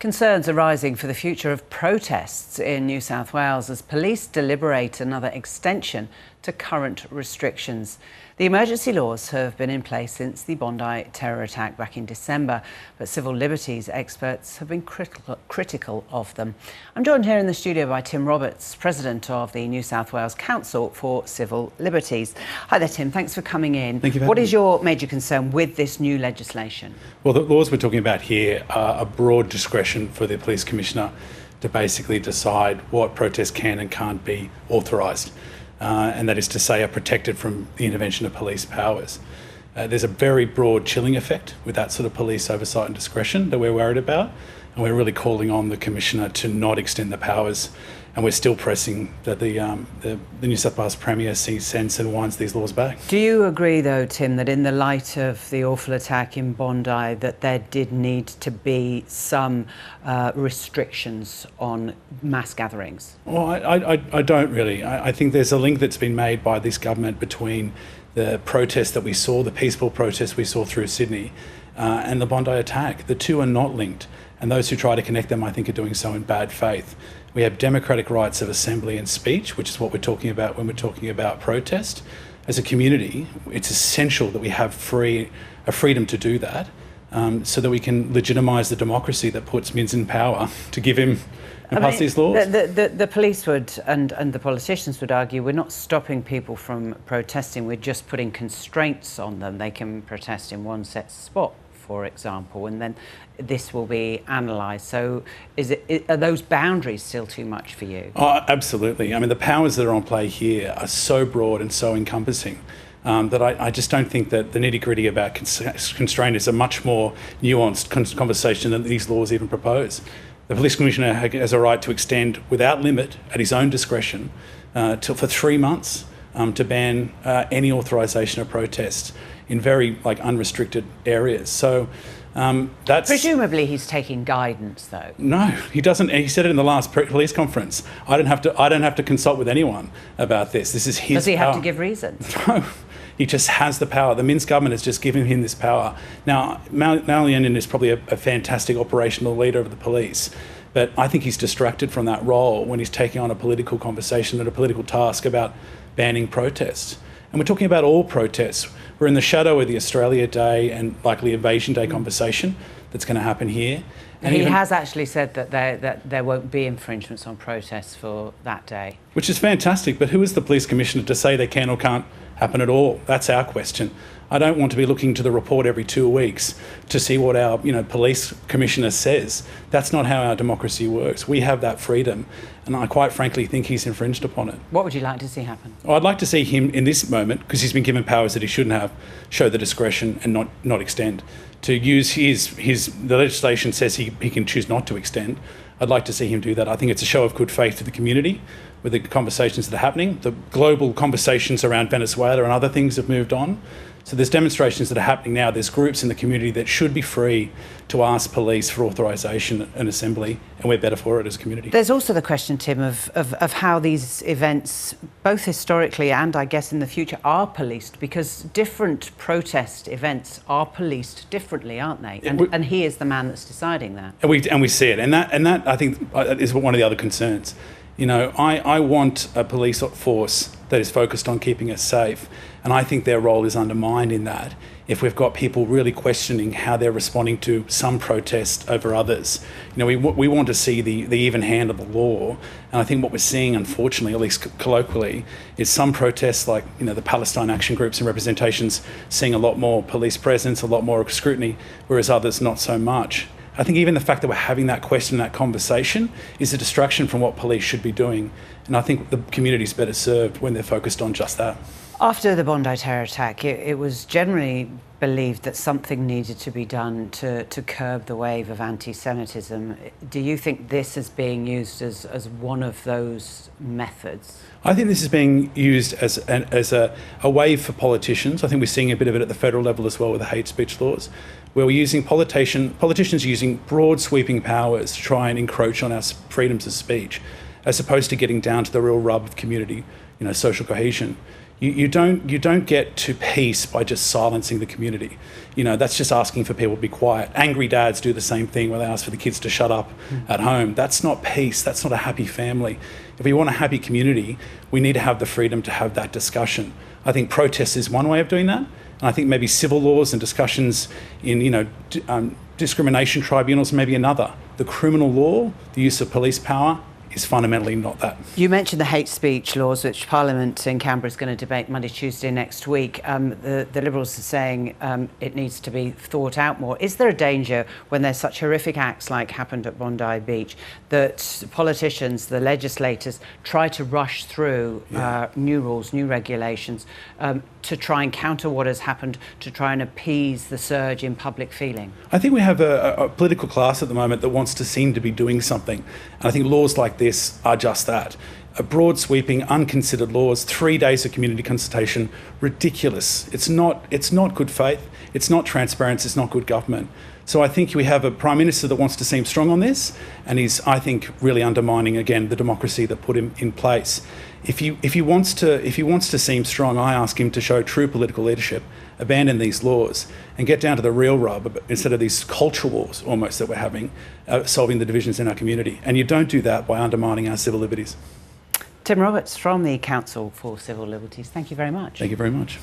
Concerns are rising for the future of protests in New South Wales as police deliberate another extension to current restrictions. The emergency laws have been in place since the Bondi terror attack back in December, but Civil Liberties experts have been critical of them. I'm joined here in the studio by Tim Roberts, President of the New South Wales Council for Civil Liberties. Hi there, Tim. Thanks for coming in. Thank you for having me. What is your major concern with this new legislation? Well, the laws we're talking about here are a broad discretion for the Police Commissioner to basically decide what protests can and can't be authorised. And that is to say are protected from the intervention of police powers. There's a very broad chilling effect with that sort of police oversight and discretion that we're worried about, and we're really calling on the Commissioner to not extend the powers, and we're still pressing that the New South Wales Premier sees sense and winds these laws back. Do you agree though, Tim, that in the light of the awful attack in Bondi that there did need to be some restrictions on mass gatherings? Well, I don't really. I think there's a link that's been made by this government between the protests that we saw, the peaceful protests we saw through Sydney, and the Bondi attack. The two are not linked, and those who try to connect them, I think, are doing so in bad faith. We have democratic rights of assembly and speech, which is what we're talking about when we're talking about protest. As a community, it's essential that we have a freedom to do that, so that we can legitimise the democracy that puts Mins in power to give him and pass these laws. The police would and the politicians would argue we're not stopping people from protesting, we're just putting constraints on them. They can protest in one set spot, for example, and then this will be analysed. So are those boundaries still too much for you? Oh, absolutely. I mean, the powers that are on play here are so broad and so encompassing that I just don't think that the nitty-gritty about constraint is a much more nuanced conversation than these laws even propose. The Police Commissioner has a right to extend without limit at his own discretion for 3 months to ban any authorisation of protest in very unrestricted areas. So that's... Presumably he's taking guidance though. No, he doesn't. He said it in the last police conference. I don't have to consult with anyone about this. This is his Does he power. have to give reasons? No, he just has the power. The Mins government has just given him this power. Now, Malian is probably a fantastic operational leader of the police, but I think he's distracted from that role when he's taking on a political conversation and a political task about banning protests. And we're talking about all protests. We're in the shadow of the Australia Day and likely Invasion Day conversation that's going to happen here. And he has actually said that there won't be infringements on protests for that day. Which is fantastic, but who is the Police Commissioner to say they can or can't happen at all? That's our question. I don't want to be looking to the report every 2 weeks to see what our police commissioner says. That's not how our democracy works. We have that freedom, and I quite frankly think he's infringed upon it. What would you like to see happen? Well, I'd like to see him in this moment, because he's been given powers that he shouldn't have, show the discretion and not extend. To use the legislation says he can choose not to extend. I'd like to see him do that. I think it's a show of good faith to the community with the conversations that are happening. The global conversations around Venezuela and other things have moved on. So there's demonstrations that are happening now. There's groups in the community that should be free to ask police for authorisation and assembly, and we're better for it as a community. There's also the question, Tim, of how these events, both historically and I guess in the future, are policed, because different protest events are policed differently, aren't they? And he is the man that's deciding that. And we see it, and that I think is one of the other concerns. I want a police force that is focused on keeping us safe, and I think their role is undermined in that if we've got people really questioning how they're responding to some protests over others. We want to see the even hand of the law, and I think what we're seeing, unfortunately, at least colloquially, is some protests like the Palestine action groups and representations seeing a lot more police presence, a lot more scrutiny, whereas others not so much. I think even the fact that we're having that question, that conversation, is a distraction from what police should be doing. And I think the community's better served when they're focused on just that. After the Bondi terror attack, it was generally believed that something needed to be done to curb the wave of anti-Semitism. Do you think this is being used as one of those methods? I think this is being used as a wave for politicians. I think we're seeing a bit of it at the federal level as well with the hate speech laws, where we're using politicians using broad sweeping powers to try and encroach on our freedoms of speech, as opposed to getting down to the real rub of community, social cohesion. You don't get to peace by just silencing the community. You know, that's just asking for people to be quiet. Angry dads do the same thing where they ask for the kids to shut up at home. That's not peace. That's not a happy family. If we want a happy community, we need to have the freedom to have that discussion. I think protest is one way of doing that. And I think maybe civil laws and discussions in, discrimination tribunals may be another. The criminal law, the use of police power, is fundamentally not that. You mentioned the hate speech laws, which Parliament in Canberra is going to debate Monday, Tuesday next week. The Liberals are saying it needs to be thought out more. Is there a danger when there's such horrific acts like happened at Bondi Beach that politicians, the legislators, try to rush through new rules, new regulations to try and counter what has happened, to try and appease the surge in public feeling? I think we have a political class at the moment that wants to seem to be doing something. And I think laws like this are just that. A broad sweeping, unconsidered laws, 3 days of community consultation, ridiculous. It's not good faith, it's not transparency, it's not good government. So I think we have a Prime Minister that wants to seem strong on this, and he's, I think, really undermining, again, the democracy that put him in place. If he wants to seem strong, I ask him to show true political leadership, abandon these laws, and get down to the real rub instead of these cultural wars almost that we're having, solving the divisions in our community. And you don't do that by undermining our civil liberties. Tim Roberts from the Council for Civil Liberties, thank you very much. Thank you very much.